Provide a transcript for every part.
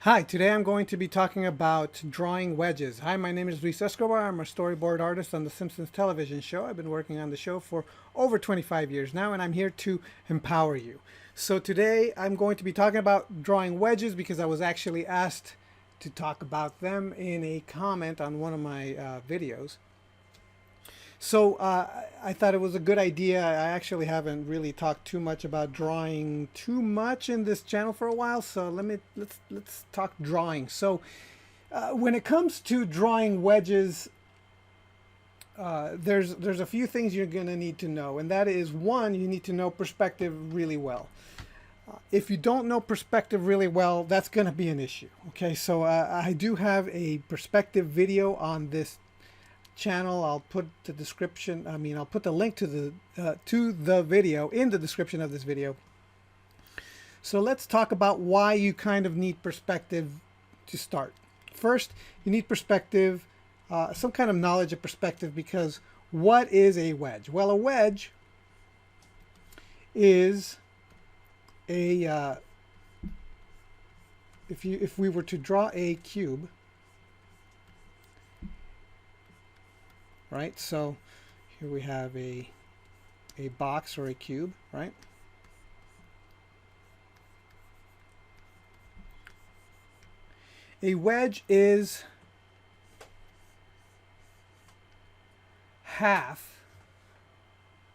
Hi, today I'm going to be talking about drawing wedges. Hi, my name is Escobar. I'm a storyboard artist on the Simpsons television show. I've been working on the show for over 25 years now, and I'm here to empower you. So today I'm going to be talking about drawing wedges because I was actually asked to talk about them in a comment on one of my videos. So I thought it was a good idea. I actually haven't really talked too much about drawing too much in this channel for a while. So let's talk drawing. So when it comes to drawing wedges, there's a few things you're going to need to know, and that is one, you need to know perspective really well. If you don't know perspective really well, that's going to be an issue. Okay, so I do have a perspective video on this channel. I'll put the description. I'll put the link to the video in the description of this video. So let's talk about why you kind of need perspective to start. First, you need perspective, some kind of knowledge of perspective, because what is a wedge? Well, a wedge is a if we were to draw a cube, right? So here we have a box or a cube, right? A wedge is half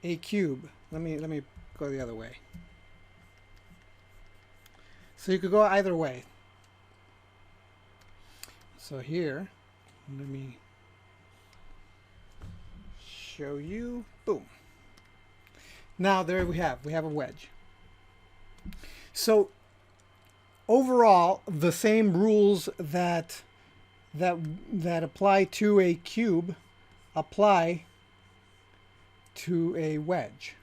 a cube. Let me go the other way. So you could go either way. So here, let me show you. Boom. Now there we have a wedge. So overall, the same rules that apply to a cube apply to a wedge.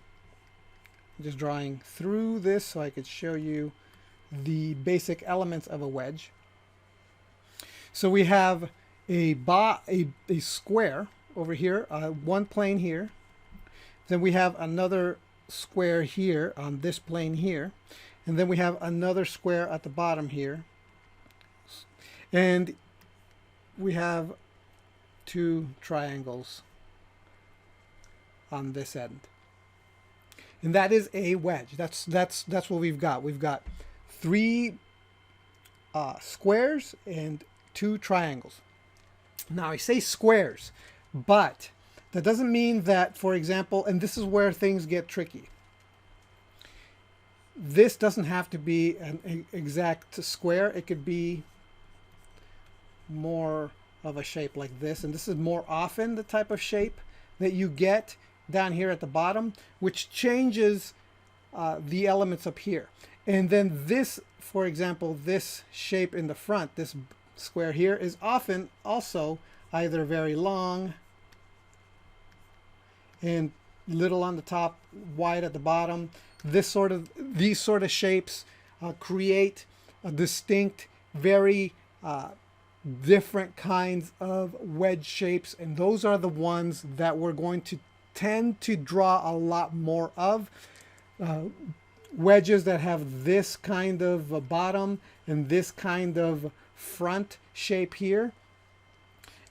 I'm just drawing through this so I could show you the basic elements of a wedge. So we have a square over here, one plane here. Then we have another square here on this plane here. And then we have another square at the bottom here. And we have two triangles on this end. And that is a wedge. That's what we've got. We've got three squares and two triangles. Now I say squares, but that doesn't mean that, for example, and this is where things get tricky. This doesn't have to be an exact square. It could be more of a shape like this. And this is more often the type of shape that you get down here at the bottom, which changes the elements up here. And then this, for example, this shape in the front, this square here, is often also either very long and little on the top, wide at the bottom. These sort of shapes create a distinct, very different kinds of wedge shapes, and those are the ones that we're going to tend to draw a lot more of. Wedges that have this kind of bottom and this kind of front shape here.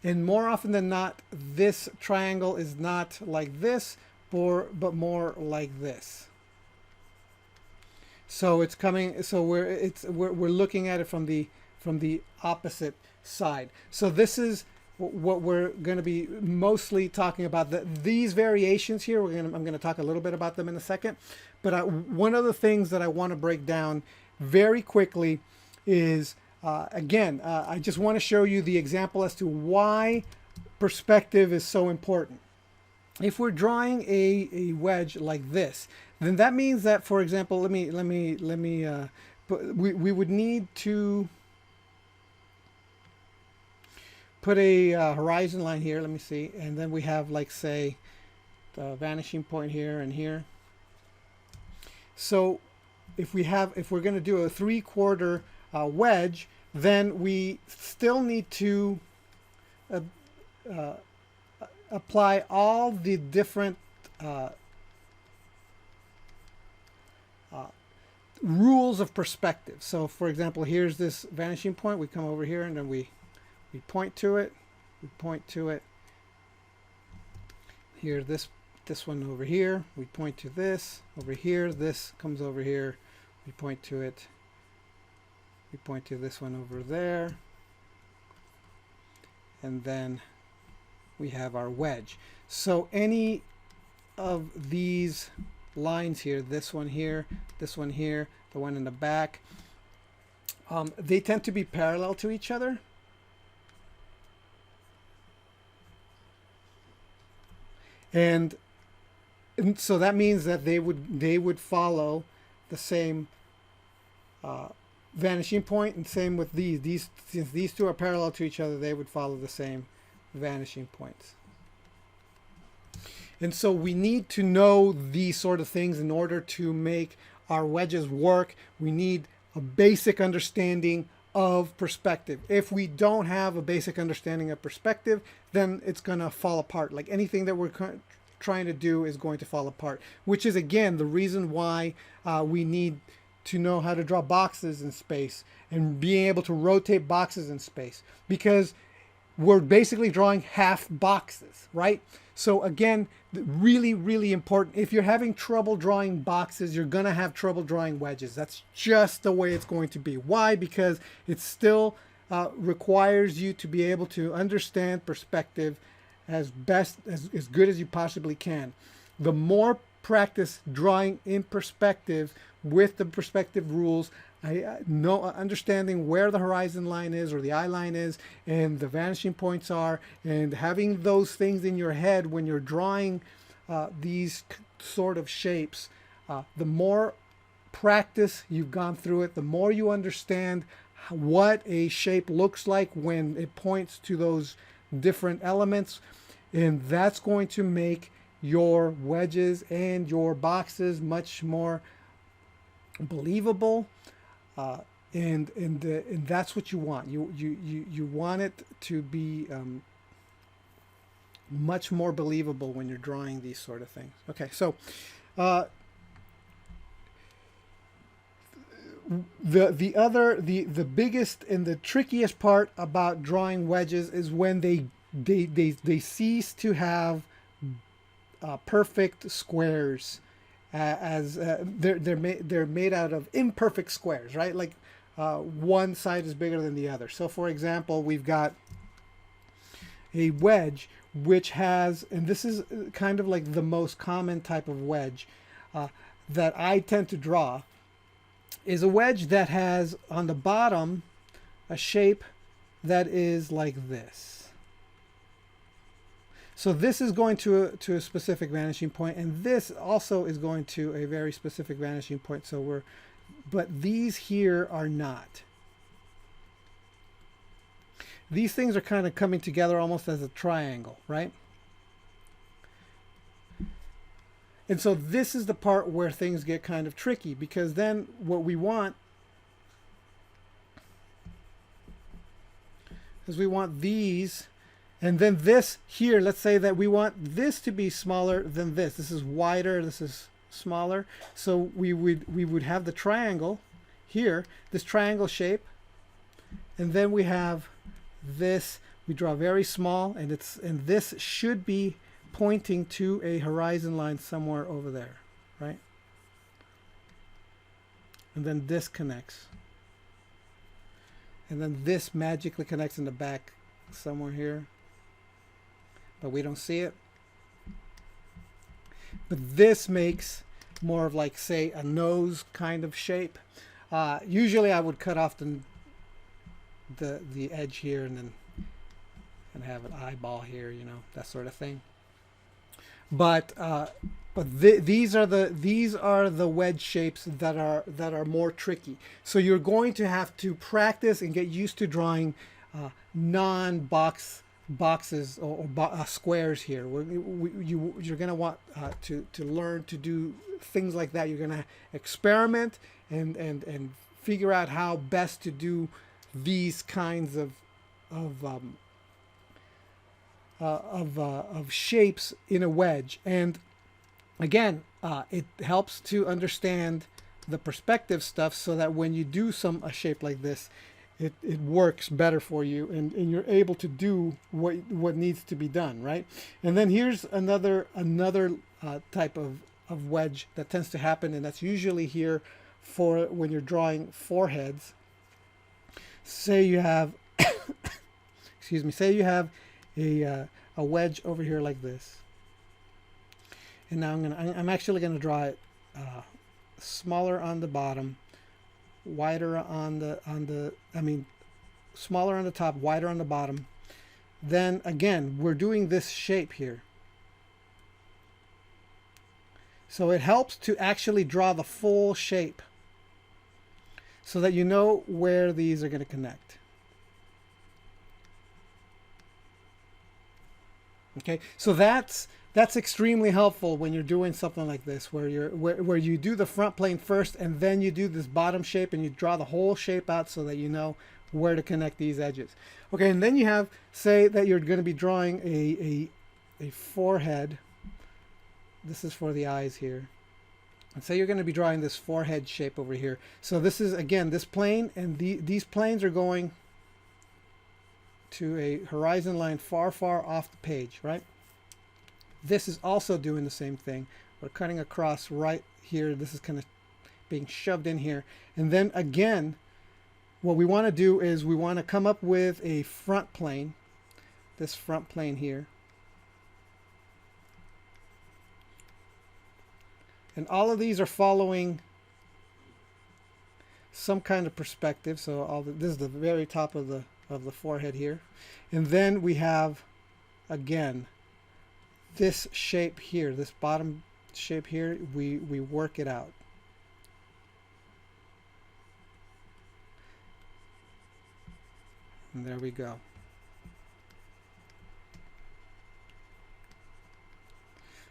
And more often than not, this triangle is not like this, but more like this. So it's coming. So we're looking at it from the opposite side. So this is what we're going to be mostly talking about. These variations here, I'm going to talk a little bit about them in a second. But one of the things that I want to break down very quickly is, again, I just want to show you the example as to why perspective is so important. If we're drawing a wedge like this, then that means that, for example, we would need to put a horizon line here. Let me see, and then we have, like, say, the vanishing point here and here. So if we're going to do a 3/4 wedge, then we still need to apply all the different rules of perspective. So for example, here's this vanishing point. We come over here and then we point to it. We point to it. Here, this one over here. We point to this over here. This comes over here. We point to it. We point to this one over there. And then we have our wedge. So any of these lines here, this one here, this one here, the one in the back, they tend to be parallel to each other. And so that means that they would follow the same vanishing point, and same with these. Since these two are parallel to each other, they would follow the same vanishing points. And so we need to know these sort of things in order to make our wedges work. We need a basic understanding of perspective. If we don't have a basic understanding of perspective, then it's going to fall apart. Like anything that we're trying to do is going to fall apart, which is again the reason why we need to know how to draw boxes in space and being able to rotate boxes in space, because we're basically drawing half boxes, right? So again, really, really important. If you're having trouble drawing boxes, you're going to have trouble drawing wedges. That's just the way it's going to be. Why? Because it still requires you to be able to understand perspective as good as you possibly can. The more practice drawing in perspective with the perspective rules, understanding where the horizon line is or the eye line is and the vanishing points are, and having those things in your head when you're drawing these sort of shapes, the more practice you've gone through it, the more you understand what a shape looks like when it points to those different elements, and that's going to make your wedges and your boxes much more believable, and that's what you want. You want it to be much more believable when you're drawing these sort of things. Okay, so the biggest and the trickiest part about drawing wedges is when they cease to have perfect squares, they're made out of imperfect squares, right? Like one side is bigger than the other. So for example, we've got a wedge which has, and this is kind of like the most common type of wedge that I tend to draw, is a wedge that has on the bottom a shape that is like this. So this is going to a specific vanishing point, and this also is going to a very specific vanishing point. So but these here are not. These things are kind of coming together almost as a triangle, right? And so this is the part where things get kind of tricky, because then what we want is we want these. And then this here, let's say that we want this to be smaller than this. This is wider, this is smaller. So we would have the triangle here, this triangle shape. And then we have this, we draw very small, and this should be pointing to a horizon line somewhere over there, right? And then this connects. And then this magically connects in the back somewhere here, but we don't see it. But this makes more of like, say, a nose kind of shape. Usually I would cut off the edge here and have an eyeball here, you know, that sort of thing. But these are the wedge shapes that are more tricky. So you're going to have to practice and get used to drawing boxes or squares here. You're going to want to learn to do things like that. You're going to experiment and figure out how best to do these kinds of shapes in a wedge. And again, it helps to understand the perspective stuff so that when you do a shape like this, it works better for you, and you're able to do what needs to be done, right? And then here's another type of wedge that tends to happen, and that's usually here for when you're drawing foreheads. Say you have, excuse me, say you have a wedge over here like this, and now I'm actually gonna draw it smaller on the bottom, wider on the smaller on the top, wider on the bottom. Then again, we're doing this shape here. So it helps to actually draw the full shape so that you know where these are going to connect. Okay, so that's extremely helpful when you're doing something like this, where you do the front plane first and then you do this bottom shape and you draw the whole shape out so that you know where to connect these edges. Okay, and then you have, say that you're going to be drawing a forehead. This is for the eyes here. And say you're going to be drawing this forehead shape over here. So this is, again, this plane, and these planes are going to a horizon line far, far off the page, right? This is also doing the same thing. We're cutting across right here. This is kind of being shoved in here. And then again, what we want to do is we want to come up with a front plane, this front plane here. And all of these are following some kind of perspective. So this is the very top of the forehead here. And then we have, again, this shape here, this bottom shape here, we work it out. And there we go.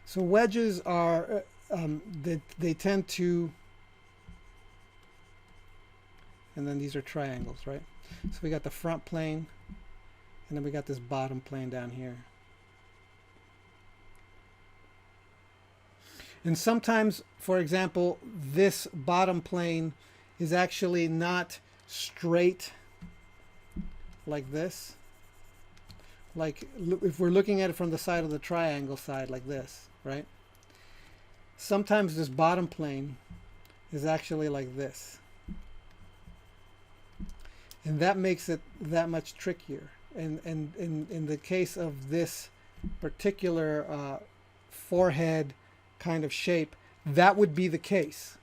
So wedges are, they tend to, and then these are triangles, right? So we got the front plane, and then we got this bottom plane down here. And sometimes, for example, this bottom plane is actually not straight like this. Like if we're looking at it from the side of the triangle side like this, right? Sometimes this bottom plane is actually like this. And that makes it that much trickier. And in the case of this particular forehead kind of shape, that would be the case.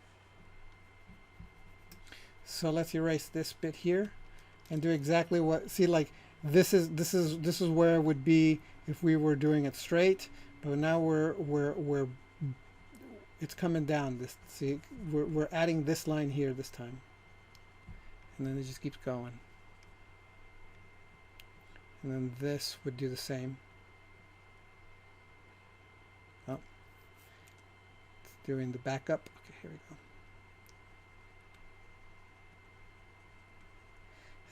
So let's erase this bit here and do exactly what, see, like this is where it would be if we were doing it straight, but now we're it's coming down. This, see, we're adding this line here this time, and then it just keeps going. And then this would do the same. Oh, it's doing the backup. Okay, here we go.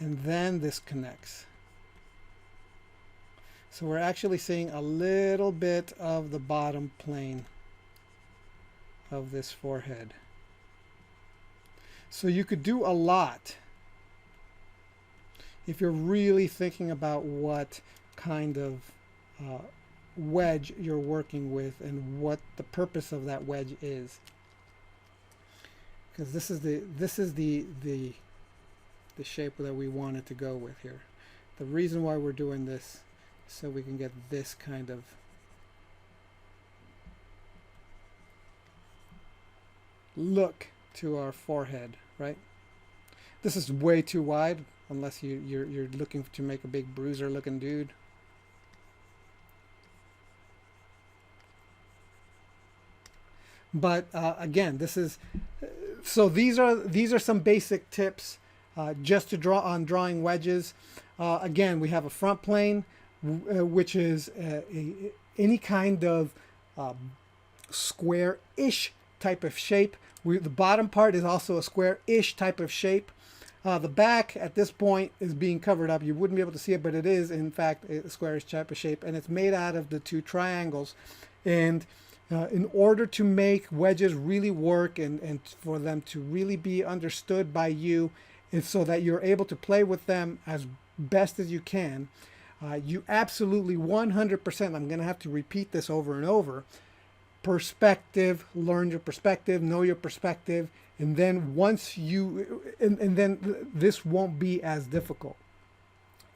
And then this connects. So we're actually seeing a little bit of the bottom plane of this forehead. So you could do a lot if you're really thinking about what kind of wedge you're working with and what the purpose of that wedge is. Because this is the shape that we wanted to go with here. The reason why we're doing this is so we can get this kind of look to our forehead, right? This is way too wide unless you're looking to make a big bruiser looking dude. But again, this is, so these are some basic tips just to draw on drawing wedges. Again, we have a front plane, which is any kind of square-ish type of shape. The bottom part is also a square-ish type of shape. The back at this point is being covered up. You wouldn't be able to see it, but it is in fact a squarish type of shape, and it's made out of the two triangles. And in order to make wedges really work and for them to really be understood by you, and so that you're able to play with them as best as you can, you absolutely 100%, I'm going to have to repeat this over and over, perspective, learn your perspective, know your perspective, and then once you, and then this won't be as difficult.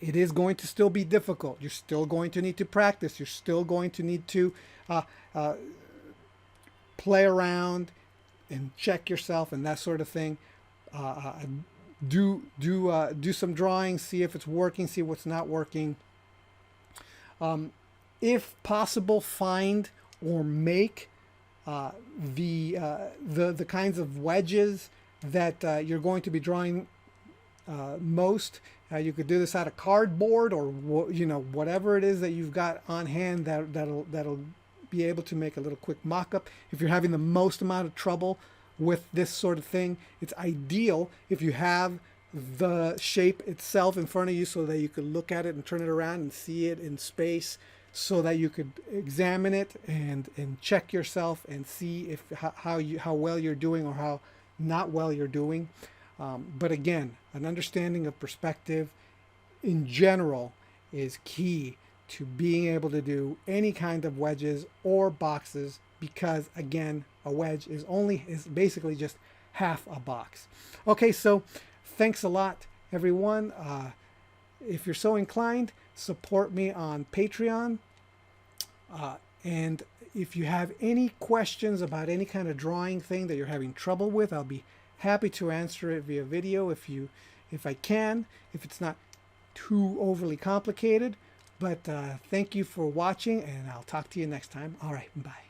It is going to still be difficult. You're still going to need to practice. You're still going to need to play around and check yourself and that sort of thing. Do some drawing, see if it's working, see what's not working. If possible, find or make the kinds of wedges that you're going to be drawing most. You could do this out of cardboard or whatever it is that you've got on hand that'll be able to make a little quick mock-up. If you're having the most amount of trouble with this sort of thing, it's ideal if you have the shape itself in front of you so that you could look at it and turn it around and see it in space, so that you could examine it and check yourself and see if how well you're doing or how not well you're doing. But again, an understanding of perspective in general is key to being able to do any kind of wedges or boxes, because again, a wedge is basically just half a box. Okay, so thanks a lot, everyone. If you're so inclined, support me on Patreon. And if you have any questions about any kind of drawing thing that you're having trouble with, I'll be happy to answer it via video if I can, if it's not too overly complicated. But thank you for watching, and I'll talk to you next time. All right, bye.